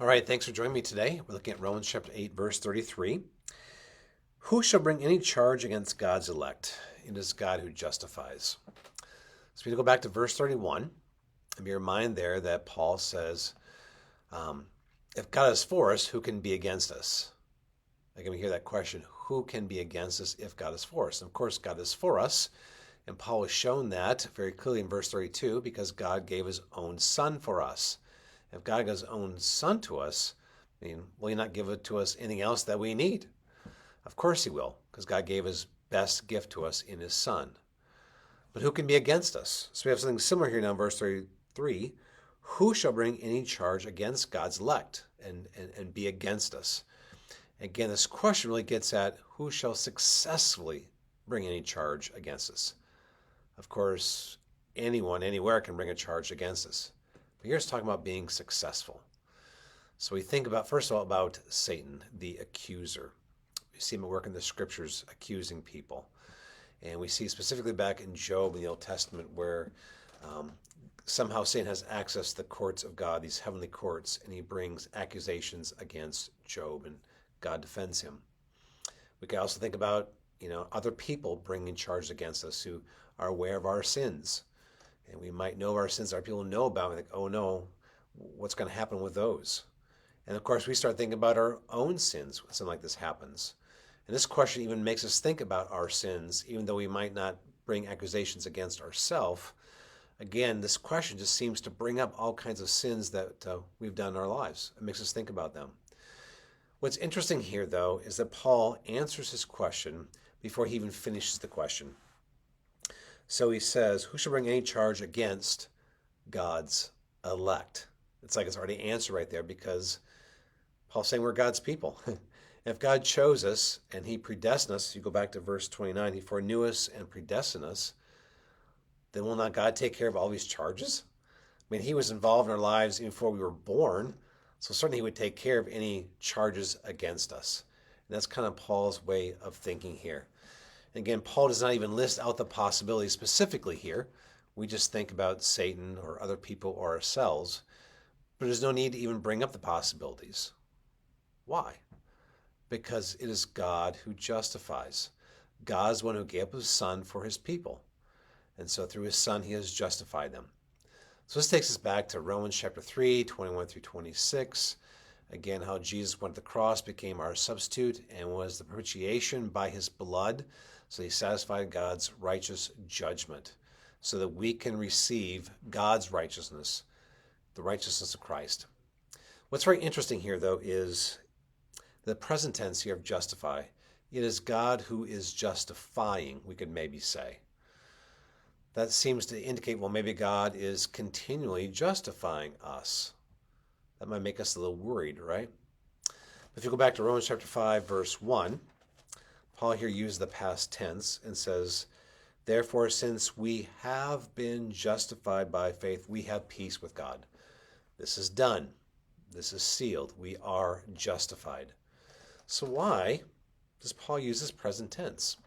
All right, thanks for joining me today. We're looking at Romans chapter 8, verse 33. Who shall bring any charge against God's elect? It is God who justifies. So we go back to verse 31, and be reminded there that Paul says, if God is for us, who can be against us? Again, we hear that question, who can be against us if God is for us? And of course, God is for us, and Paul has shown that very clearly in verse 32 because God gave his own son for us. If God gives his own son to us, will he not give it to us anything else that we need? Of course he will, because God gave his best gift to us in his son. But who can be against us? So we have something similar here now in verse 33. Who shall bring any charge against God's elect and be against us? Again, this question really gets at who shall successfully bring any charge against us. Of course, anyone, anywhere can bring a charge against us. But here's talking about being successful. So we think about, first of all, about Satan, the accuser. We see him at work in the scriptures accusing people. And we see specifically back in Job in the Old Testament where somehow Satan has access to the courts of God, these heavenly courts, and he brings accusations against Job, and God defends him. We can also think about, other people bringing charges against us who are aware of our sins. And we might know our sins, our people know about it, like, oh no, what's going to happen with those? And of course, we start thinking about our own sins when something like this happens. And this question even makes us think about our sins, even though we might not bring accusations against ourselves. Again, this question just seems to bring up all kinds of sins that we've done in our lives. It makes us think about them. What's interesting here, though, is that Paul answers his question before he even finishes the question. So he says, who shall bring any charge against God's elect? It's like it's already answered right there because Paul's saying we're God's people. If God chose us and he predestined us, you go back to verse 29, he foreknew us and predestined us, then will not God take care of all these charges? He was involved in our lives even before we were born, so certainly he would take care of any charges against us. And that's kind of Paul's way of thinking here. Again, Paul does not even list out the possibilities specifically here. We just think about Satan or other people or ourselves, but there's no need to even bring up the possibilities. Why? Because it is God who justifies. God is the one who gave up his son for his people. And so through his son, he has justified them. So this takes us back to Romans chapter 3, 21 through 26. Again, how Jesus went to the cross, became our substitute, and was the propitiation by his blood. So he satisfied God's righteous judgment so that we can receive God's righteousness, the righteousness of Christ. What's very interesting here, though, is the present tense here of justify. It is God who is justifying, we could maybe say. That seems to indicate, well, maybe God is continually justifying us. That might make us a little worried, right? If you go back to Romans chapter 5, verse 1, Paul here uses the past tense and says, therefore, since we have been justified by faith, we have peace with God. This is done. This is sealed. We are justified. So why does Paul use this present tense?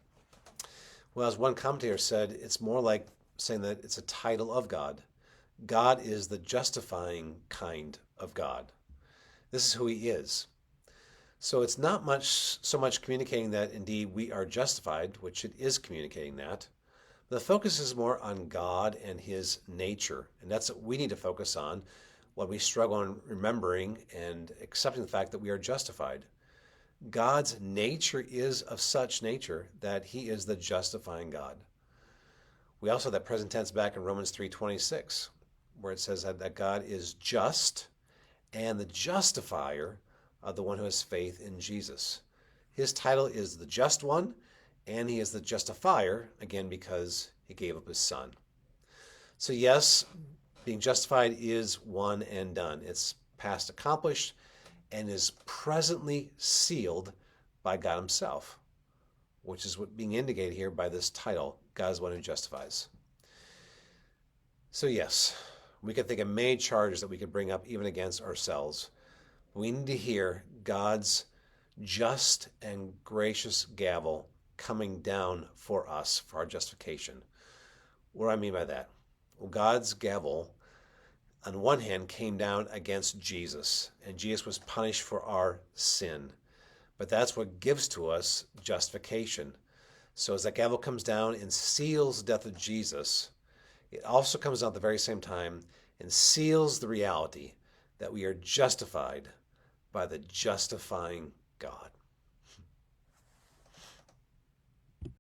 Well, as one commentator said, it's more like saying that it's a title of God. God is the justifying kind of God. This is who he is. So it's not so much communicating that indeed we are justified, which it is communicating that. The focus is more on God and his nature. And that's what we need to focus on when we struggle on remembering and accepting the fact that we are justified. God's nature is of such nature that he is the justifying God. We also have that present tense back in Romans 3:26, where it says that God is just and the justifier of the one who has faith in Jesus. His title is the just one, and he is the justifier, again, because he gave up his son. So yes, being justified is one and done. It's past accomplished and is presently sealed by God himself, which is what being indicated here by this title, God is the one who justifies. So yes, we could think of many charges that we could bring up even against ourselves. We need to hear God's just and gracious gavel coming down for us for our justification. What do I mean by that? Well, God's gavel on one hand, came down against Jesus, and Jesus was punished for our sin. But that's what gives to us justification. So as that gavel comes down and seals the death of Jesus, it also comes out at the very same time and seals the reality that we are justified by the justifying God.